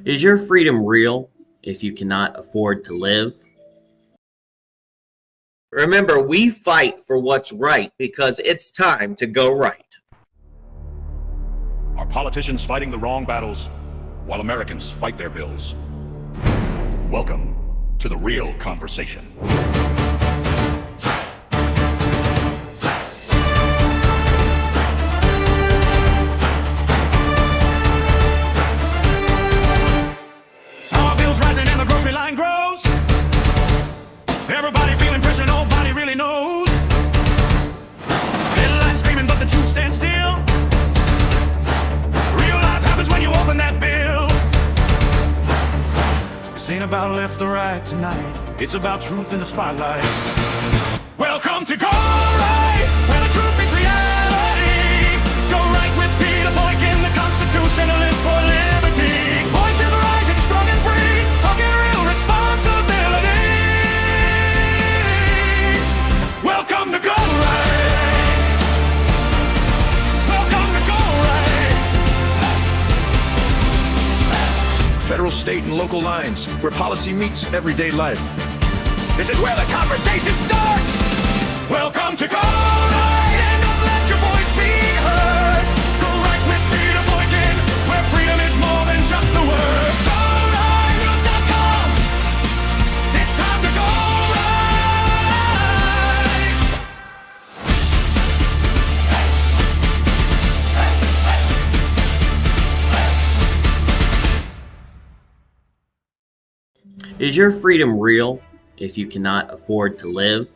Is your freedom real if you cannot afford to live? Remember, we fight for what's right because it's time to go right. Are politicians fighting the wrong battles while Americans fight their bills? Welcome to the real conversation. Our bills rising and the grocery line grows. Everybody feeling pressure, nobody really knows. Headlines screaming, but the truth stands still. Real life happens when you open that bill. This ain't about left or right tonight. It's about truth in the spotlight. Welcome to Go Right, where the truth meets reality. Go right with Peter Boykin, the Constitutionalist for liberty. Voices rising strong and free, talking real responsibility. Welcome to Go Right. Welcome to Go Right. Federal, state, and local lines, where policy meets everyday life. This is where the conversation starts. Welcome to Go Right. Stand up, let your voice be heard. Go right with Peter Boykin, where freedom is more than just a word. GoRightNews.com. It's time to go right. Is your freedom real if you cannot afford to live?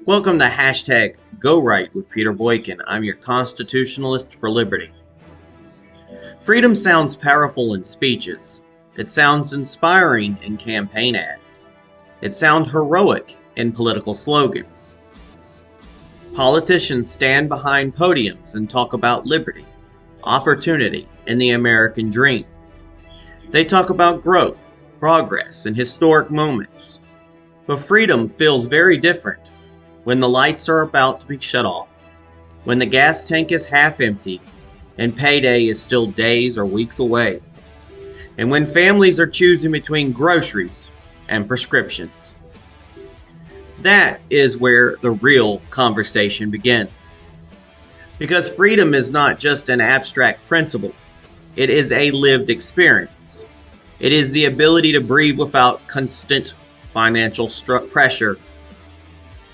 Welcome to hashtag Go Right with Peter Boykin. I'm your Constitutionalist for liberty. Freedom sounds powerful in speeches. It sounds inspiring in campaign ads. It sounds heroic in political slogans. Politicians stand behind podiums and talk about liberty, opportunity, and the American dream. They talk about growth, progress, and historic moments. But freedom feels very different when the lights are about to be shut off, when the gas tank is half empty, and payday is still days or weeks away, and when families are choosing between groceries and prescriptions. That is where the real conversation begins. Because freedom is not just an abstract principle, it is a lived experience. It is the ability to breathe without constant financial pressure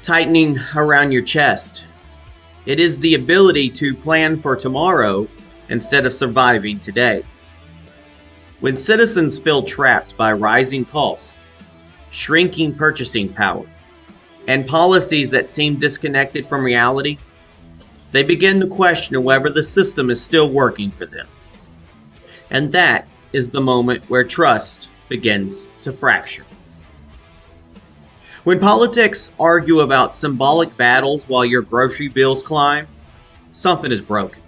tightening around your chest. It is the ability to plan for tomorrow instead of surviving today. When citizens feel trapped by rising costs, shrinking purchasing power, and policies that seem disconnected from reality, they begin to question whether the system is still working for them. And that is the moment where trust begins to fracture. When politics argue about symbolic battles while your grocery bills climb, something is broken.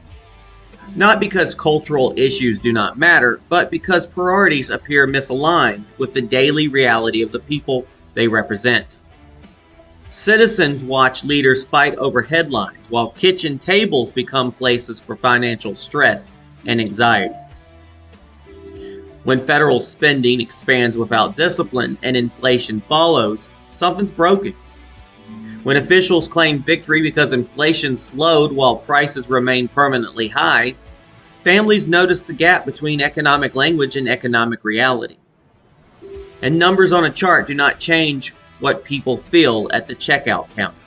Not because cultural issues do not matter, but because priorities appear misaligned with the daily reality of the people they represent. Citizens watch leaders fight over headlines while kitchen tables become places for financial stress and anxiety. When federal spending expands without discipline and inflation follows, something's broken. When officials claim victory because inflation slowed while prices remain permanently high, families notice the gap between economic language and economic reality. And numbers on a chart do not change what people feel at the checkout counter.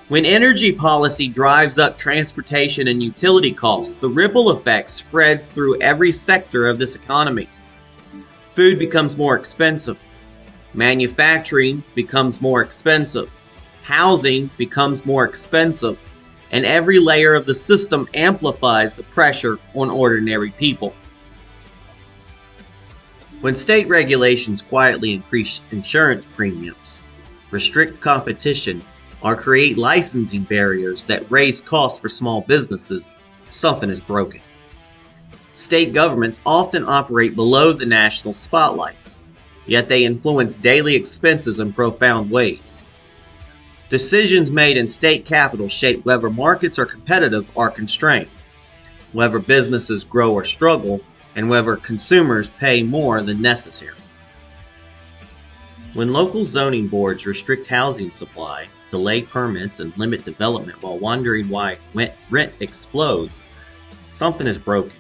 When energy policy drives up transportation and utility costs, the ripple effect spreads through every sector of this economy. Food becomes more expensive. Manufacturing becomes more expensive. Housing becomes more expensive. And every layer of the system amplifies the pressure on ordinary people. When state regulations quietly increase insurance premiums, restrict competition, or create licensing barriers that raise costs for small businesses, something is broken. State governments often operate below the national spotlight, yet they influence daily expenses in profound ways. Decisions made in state capitals shape whether markets are competitive or constrained, whether businesses grow or struggle, and whether consumers pay more than necessary. When local zoning boards restrict housing supply, delay permits, and limit development while wondering why rent explodes, something is broken.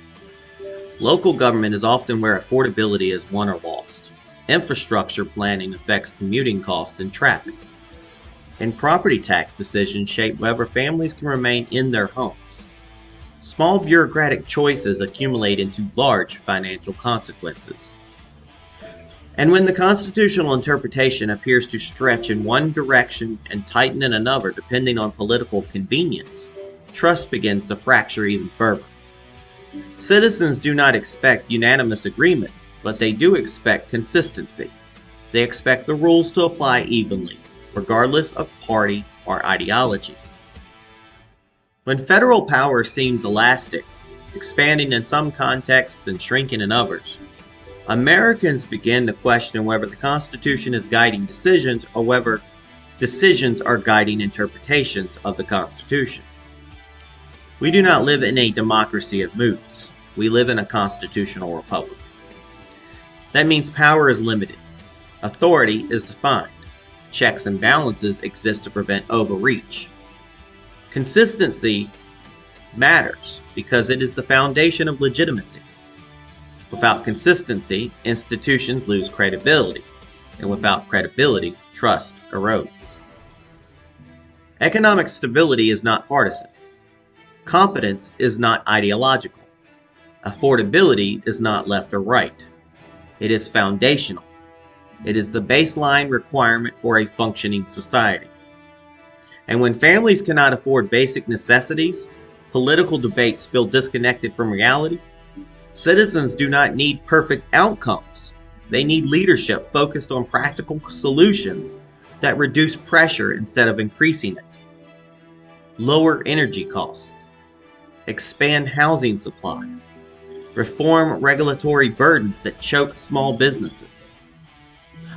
Local government is often where affordability is won or lost. Infrastructure planning affects commuting costs and traffic. And property tax decisions shape whether families can remain in their homes. Small bureaucratic choices accumulate into large financial consequences. And when the constitutional interpretation appears to stretch in one direction and tighten in another depending on political convenience, trust begins to fracture even further. Citizens do not expect unanimous agreement, but they do expect consistency. They expect the rules to apply evenly, regardless of party or ideology. When federal power seems elastic, expanding in some contexts and shrinking in others, Americans begin to question whether the Constitution is guiding decisions or whether decisions are guiding interpretations of the Constitution. We do not live in a democracy of moods. We live in a constitutional republic. That means power is limited. Authority is defined. Checks and balances exist to prevent overreach. Consistency matters because it is the foundation of legitimacy. Without consistency, institutions lose credibility, and without credibility, trust erodes. Economic stability is not partisan. Competence is not ideological. Affordability is not left or right. It is foundational. It is the baseline requirement for a functioning society. And when families cannot afford basic necessities, political debates feel disconnected from reality. Citizens do not need perfect outcomes. They need leadership focused on practical solutions that reduce pressure instead of increasing it. Lower energy costs. Expand housing supply. Reform regulatory burdens that choke small businesses.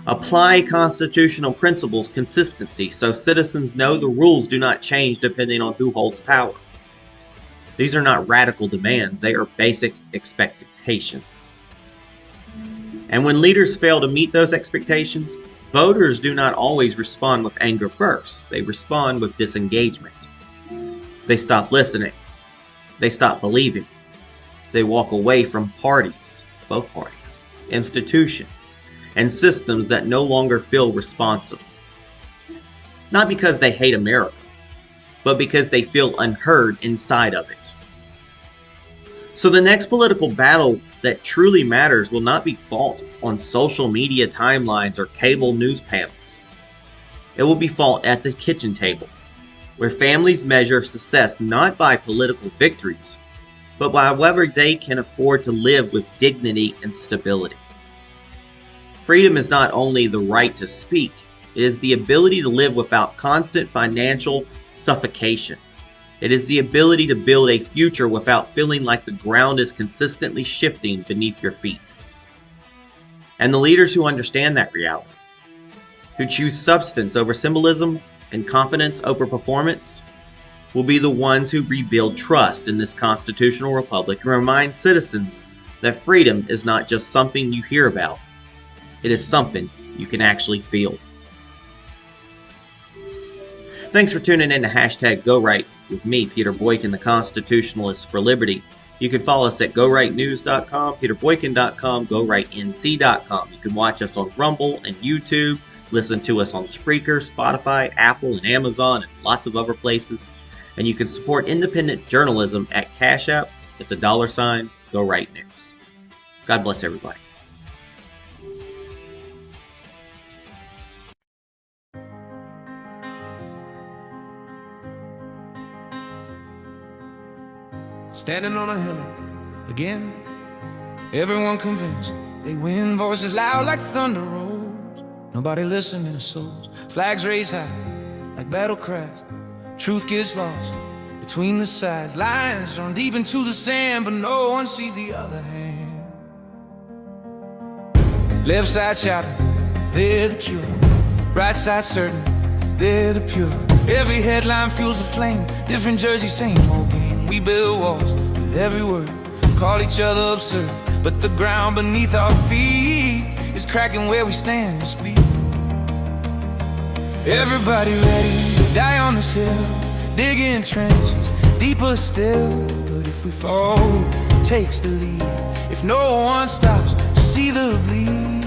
Apply constitutional principles consistency so citizens know the rules do not change depending on who holds power. These are not radical demands, they are basic expectations. And when leaders fail to meet those expectations, voters do not always respond with anger first. They respond with disengagement. They stop listening. They stop believing. They walk away from parties, both parties, institutions, and systems that no longer feel responsive. Not because they hate America, but because they feel unheard inside of it. So the next political battle that truly matters will not be fought on social media timelines or cable news panels. It will be fought at the kitchen table, where families measure success not by political victories, but by whether they can afford to live with dignity and stability. Freedom is not only the right to speak, it is the ability to live without constant financial suffocation. It is the ability to build a future without feeling like the ground is consistently shifting beneath your feet. And the leaders who understand that reality, who choose substance over symbolism and competence over performance, will be the ones who rebuild trust in this constitutional republic and remind citizens that freedom is not just something you hear about, it is something you can actually feel. Thanks for tuning in to #GoRight with me, Peter Boykin, the Constitutionalist for Liberty. You can follow us at GoRightNews.com, PeterBoykin.com, GoRightNC.com. You can watch us on Rumble and YouTube, listen to us on Spreaker, Spotify, Apple, and Amazon, and lots of other places. And you can support independent journalism at Cash App at the $ GoRightNews. God bless everybody. Standing on a hill again, everyone convinced they win. Voices loud like thunder rolls, nobody listening to souls. Flags raised high like battle cries, truth gets lost between the sides. Lines drawn deep into the sand, but no one sees the other hand. Left side shouting, they're the cure. Right side certain, they're the pure. Every headline fuels a flame, different jersey, same old game. We build walls with every word, call each other absurd, but the ground beneath our feet is cracking where we stand and speak. Everybody ready to die on this hill, digging trenches deeper still. But if we fall, who takes the lead? If no one stops to see the bleed,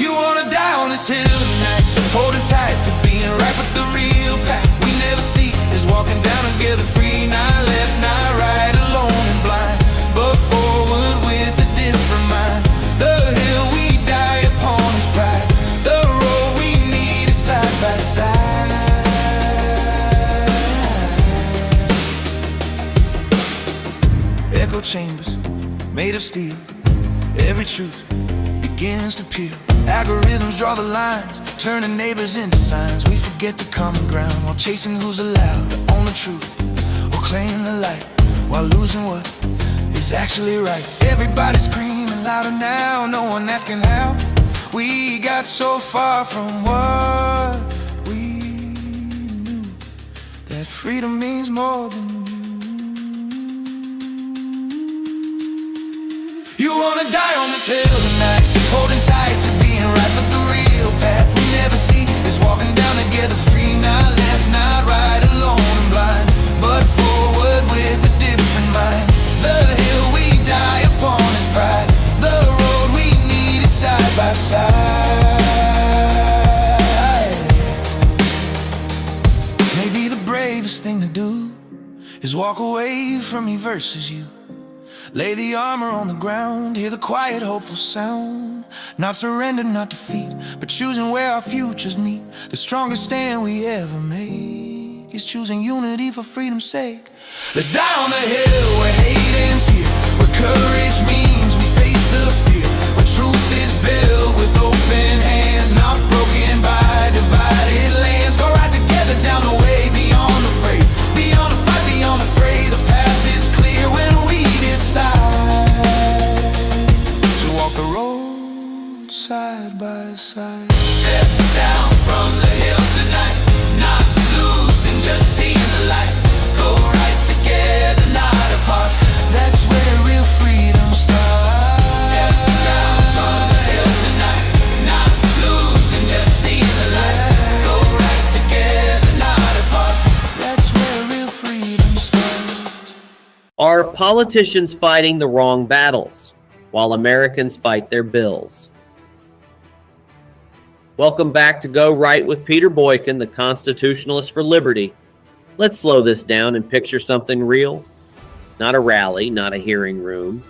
you wanna die on this hill tonight, holding tight to being right with the real pack. We never see is walking down together, free, not left, not right, alone and blind, but forward with a different mind. The hill we die upon is pride, the road we need is side by side. Echo chambers made of steel, every truth begins to peel. Algorithms draw the lines, turning neighbors into signs. We forget the common ground while chasing who's allowed to own the truth or claim the light, while losing what is actually right. Everybody's screaming louder now, no one asking how. We got so far from what we knew, that freedom means more than you. You wanna die on this hill tonight, holding tight to being right, but the real path we never see is walking down together, free, not left, not right, alone and blind, but forward with a different mind. The hill we die upon is pride, the road we need is side by side. Maybe the bravest thing to do is walk away from me versus you. Lay the armor on the ground, hear the quiet, hopeful sound. Not surrender, not defeat, but choosing where our futures meet. The strongest stand we ever make is choosing unity for freedom's sake. Let's die on the hill where hate ends here, where courage means we face the fear, where truth is built with open hands, not broken by divided lands. Go right together down the way, beyond afraid, beyond the fight, beyond the fray. The path is clear when we decide to walk the road side by side. Step down from the hill tonight, not losing, just seeing the light. Go right together, not apart. That's where real freedom starts. Step down from the hill tonight, not losing, just seeing the light. Go right together, not apart. That's where real freedom starts. Are politicians fighting the wrong battles while Americans fight their bills? Welcome back to Go Right with Peter Boykin, the Constitutionalist for Liberty. Let's slow this down and picture something real. Not a rally, not a hearing room,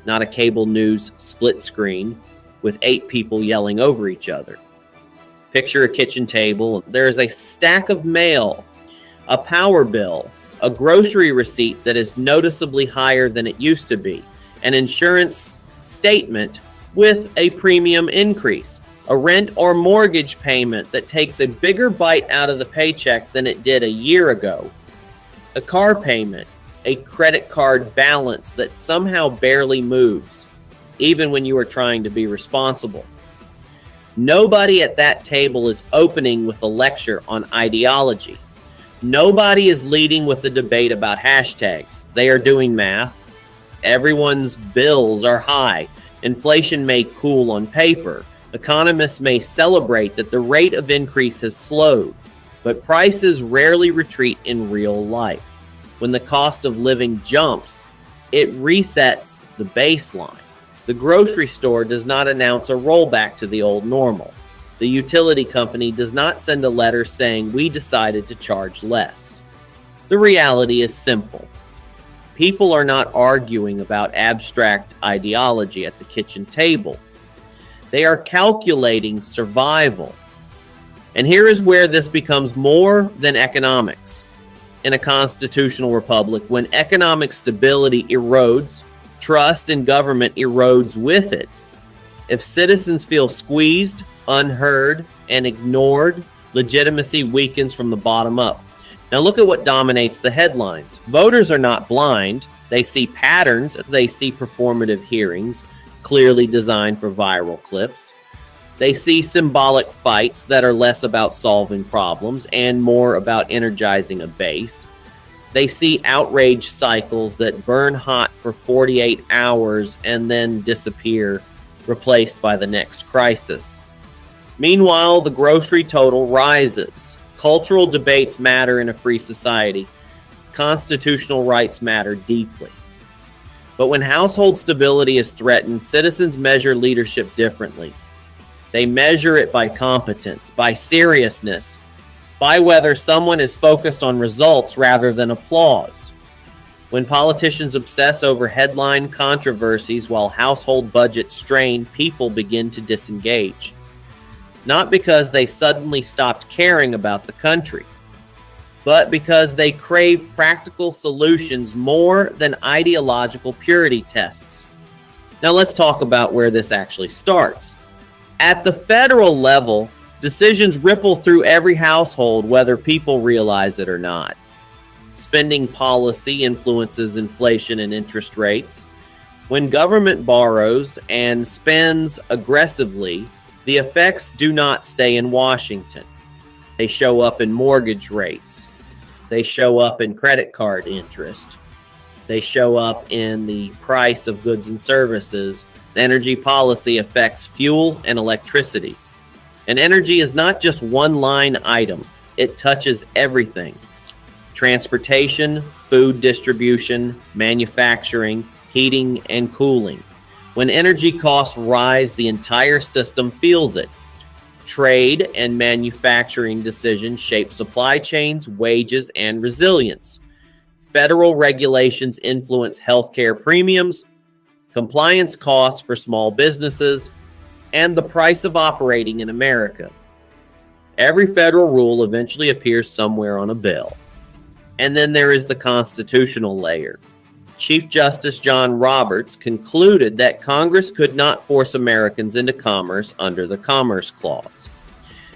not a cable news split screen with 8 people yelling over each other. Picture a kitchen table. There is a stack of mail, a power bill, a grocery receipt that is noticeably higher than it used to be, an insurance statement with a premium increase, a rent or mortgage payment that takes a bigger bite out of the paycheck than it did a year ago, a car payment, a credit card balance that somehow barely moves, even when you are trying to be responsible. Nobody at that table is opening with a lecture on ideology. Nobody is leading with a debate about hashtags. They are doing math. Everyone's bills are high. Inflation may cool on paper. Economists may celebrate that the rate of increase has slowed, but prices rarely retreat in real life. When the cost of living jumps, it resets the baseline. The grocery store does not announce a rollback to the old normal. The utility company does not send a letter saying we decided to charge less. The reality is simple. People are not arguing about abstract ideology at the kitchen table. They are calculating survival. And here is where this becomes more than economics. In a constitutional republic, when economic stability erodes, trust in government erodes with it. If citizens feel squeezed, unheard, and ignored, legitimacy weakens from the bottom up. Now look at what dominates the headlines. Voters are not blind. They see patterns. They see performative hearings, clearly designed for viral clips. They see symbolic fights that are less about solving problems and more about energizing a base. They see outrage cycles that burn hot for 48 hours and then disappear, replaced by the next crisis. Meanwhile, the grocery total rises. Cultural debates matter in a free society. Constitutional rights matter deeply. But when household stability is threatened, citizens measure leadership differently. They measure it by competence, by seriousness, by whether someone is focused on results rather than applause. When politicians obsess over headline controversies while household budgets strain, people begin to disengage. Not because they suddenly stopped caring about the country, but because they crave practical solutions more than ideological purity tests. Now let's talk about where this actually starts. At the federal level, decisions ripple through every household, whether people realize it or not. Spending policy influences inflation and interest rates. When government borrows and spends aggressively, the effects do not stay in Washington. They show up in mortgage rates. They show up in credit card interest. They show up in the price of goods and services. Energy policy affects fuel and electricity. And energy is not just one line item. It touches everything. Transportation, food distribution, manufacturing, heating, and cooling. When energy costs rise, the entire system feels it. Trade and manufacturing decisions shape supply chains, wages, and resilience. Federal regulations influence healthcare premiums, compliance costs for small businesses, and the price of operating in America. Every federal rule eventually appears somewhere on a bill. And then there is the constitutional layer. Chief Justice John Roberts concluded that Congress could not force Americans into commerce under the Commerce Clause.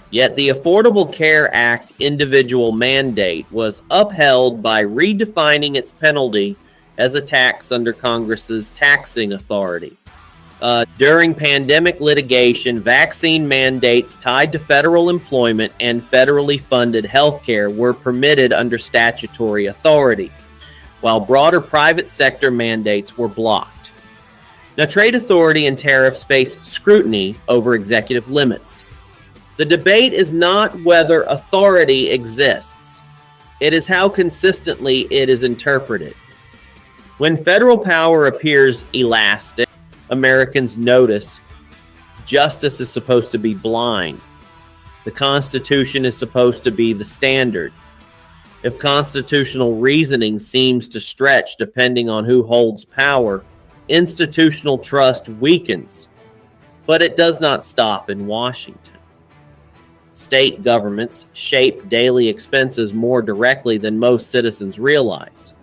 Yet the Affordable Care Act individual mandate was upheld by redefining its penalty as a tax under Congress's taxing authority. During pandemic litigation, vaccine mandates tied to federal employment and federally funded health care were permitted under statutory authority, while broader private sector mandates were blocked. Now, trade authority and tariffs face scrutiny over executive limits. The debate is not whether authority exists. It is how consistently it is interpreted. When federal power appears elastic, Americans notice justice is supposed to be blind. The Constitution is supposed to be the standard. If constitutional reasoning seems to stretch depending on who holds power, institutional trust weakens. But it does not stop in Washington. State governments shape daily expenses more directly than most citizens realize.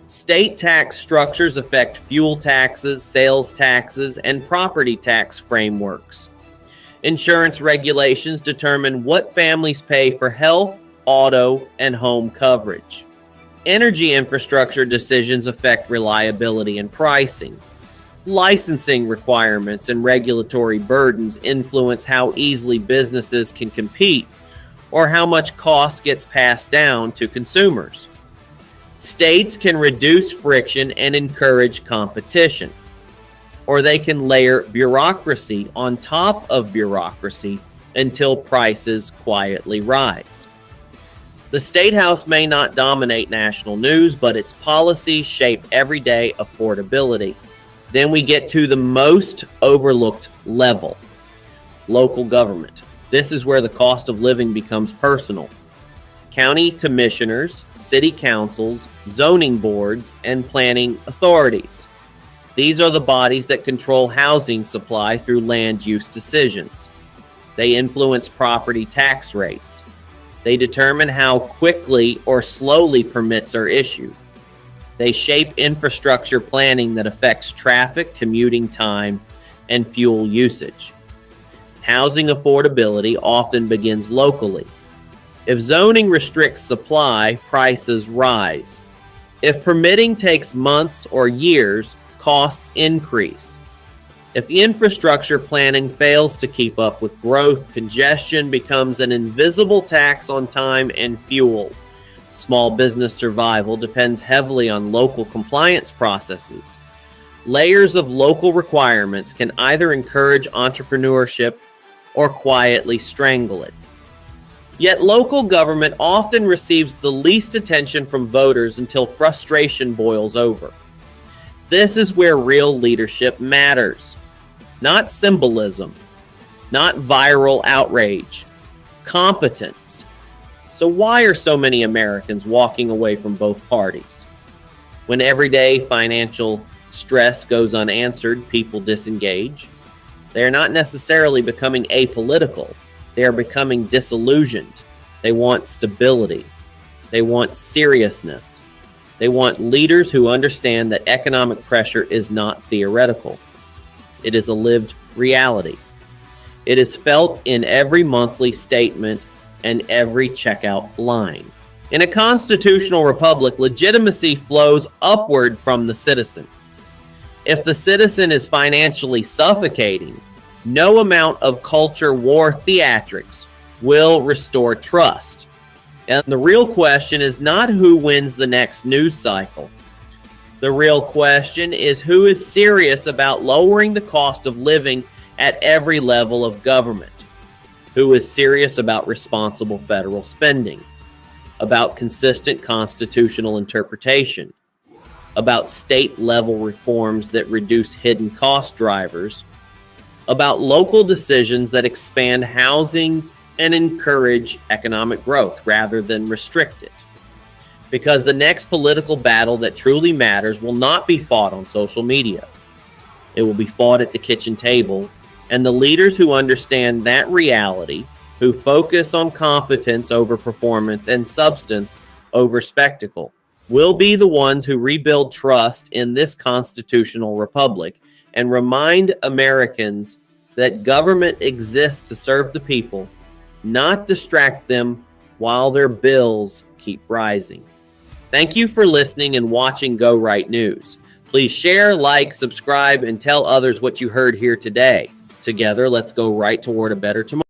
State tax structures affect fuel taxes, sales taxes, and property tax frameworks. Insurance regulations determine what families pay for health, auto, and home coverage. Energy infrastructure decisions affect reliability and pricing. Licensing requirements and regulatory burdens influence how easily businesses can compete or how much cost gets passed down to consumers. States can reduce friction and encourage competition, or they can layer bureaucracy on top of bureaucracy until prices quietly rise. The State House may not dominate national news, but its policies shape everyday affordability. Then we get to the most overlooked level, local government. This is where the cost of living becomes personal. County commissioners, city councils, zoning boards, and planning authorities. These are the bodies that control housing supply through land use decisions. They influence property tax rates. They determine how quickly or slowly permits are issued. They shape infrastructure planning that affects traffic, commuting time, and fuel usage. Housing affordability often begins locally. If zoning restricts supply, prices rise. If permitting takes months or years, costs increase. If infrastructure planning fails to keep up with growth, congestion becomes an invisible tax on time and fuel. Small business survival depends heavily on local compliance processes. Layers of local requirements can either encourage entrepreneurship or quietly strangle it. Yet local government often receives the least attention from voters until frustration boils over. This is where real leadership matters. Not symbolism, not viral outrage, competence. So why are so many Americans walking away from both parties? When everyday financial stress goes unanswered, people disengage. They are not necessarily becoming apolitical. They are becoming disillusioned. They want stability. They want seriousness. They want leaders who understand that economic pressure is not theoretical. It is a lived reality. It is felt in every monthly statement and every checkout line. In a constitutional republic, legitimacy flows upward from the citizen. If the citizen is financially suffocating, no amount of culture war theatrics will restore trust. And the real question is not who wins the next news cycle. The real question is who is serious about lowering the cost of living at every level of government. Who is serious about responsible federal spending, about consistent constitutional interpretation, about state-level reforms that reduce hidden cost drivers, about local decisions that expand housing and encourage economic growth rather than restrict it. Because the next political battle that truly matters will not be fought on social media. It will be fought at the kitchen table, and the leaders who understand that reality, who focus on competence over performance and substance over spectacle, will be the ones who rebuild trust in this constitutional republic and remind Americans that government exists to serve the people, not distract them while their bills keep rising. Thank you for listening and watching Go Right News. Please share, like, subscribe, and tell others what you heard here today. Together, let's go right toward a better tomorrow.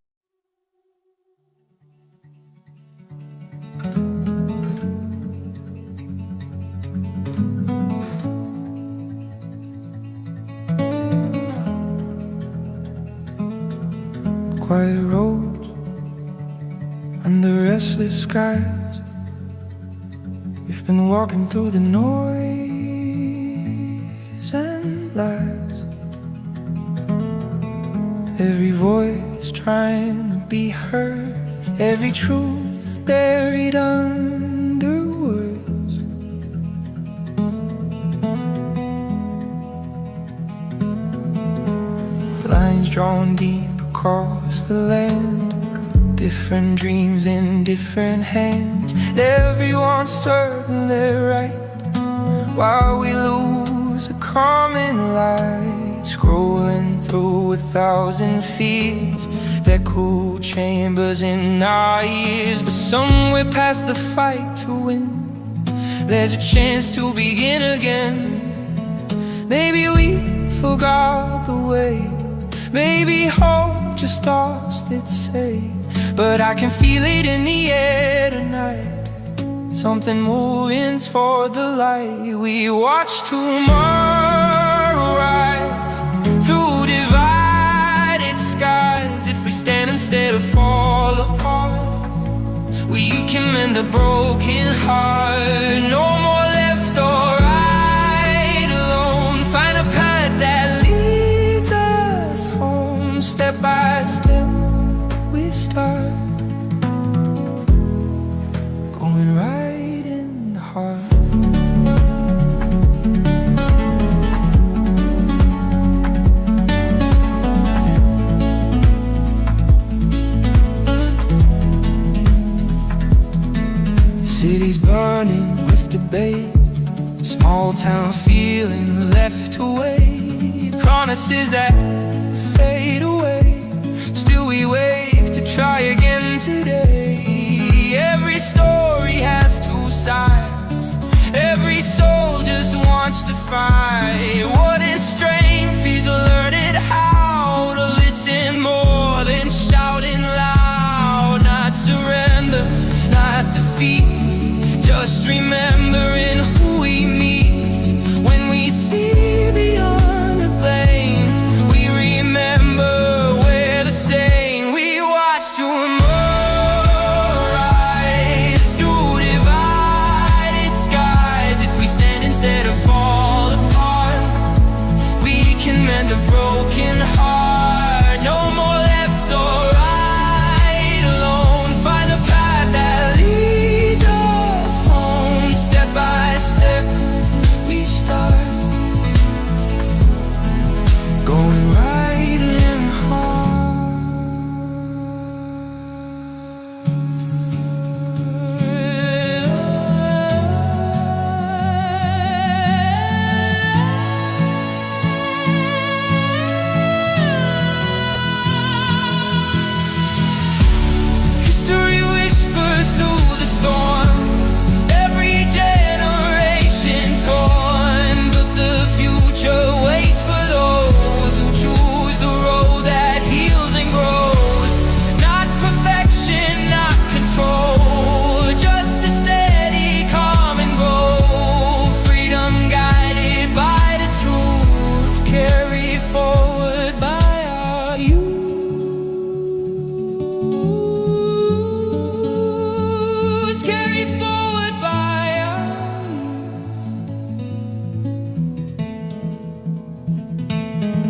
Quiet roads under restless skies. We've been walking through the noise and lies. Every voice trying to be heard, every truth buried under words. Lines drawn deep across the land, different dreams in different hands. Everyone's certain they're right, while we lose a common light. Scrolling through 1,000 fears, echo chambers in our ears. But somewhere past the fight to win, there's a chance to begin again. Maybe we forgot the way, maybe hope just lost its say. But I can feel it in the air tonight, something moving toward the light. We watch tomorrow rise through divided skies. If we stand instead of fall apart, we can mend a broken heart. No more left or right alone. Find a path that leads us home. Step by step we start, going right in the heart. Cities burning with debate, small town feeling left away. Promises that fade away, still we wait to try again today. Every story has two sides, every soul just wants to fight. What in strength feels learning how to listen more than shouting loud. Not surrender, not defeat, just remembering who we meet. When we see beyond the blame, we remember we're the same. We watch tomorrow rise through divided skies. If we stand instead of fall apart, we can mend a broken heart. No more left or right alone. Find a path that leads us home. Step by step we start, going right and history whispers through the storm, every generation torn, but the future waits for those who choose the road that heals and grows. Not perfection, not control, just a steady common goal. Freedom guided by the truth, carried forward by our youth. Carried forward by our youth.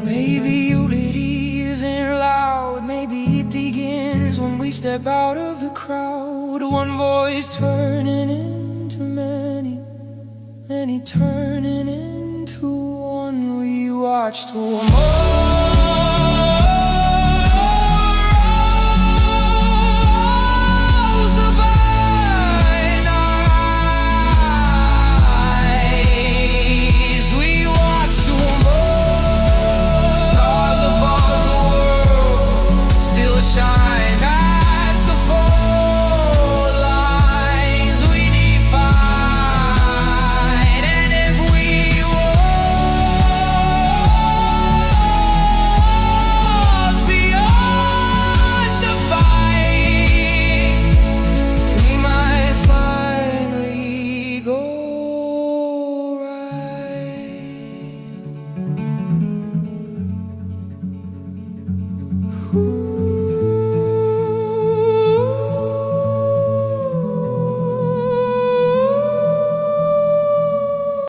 Maybe unity isn't loud, maybe it begins when we step out of the crowd. One voice turning into many, many turning into one. We watch tomorrow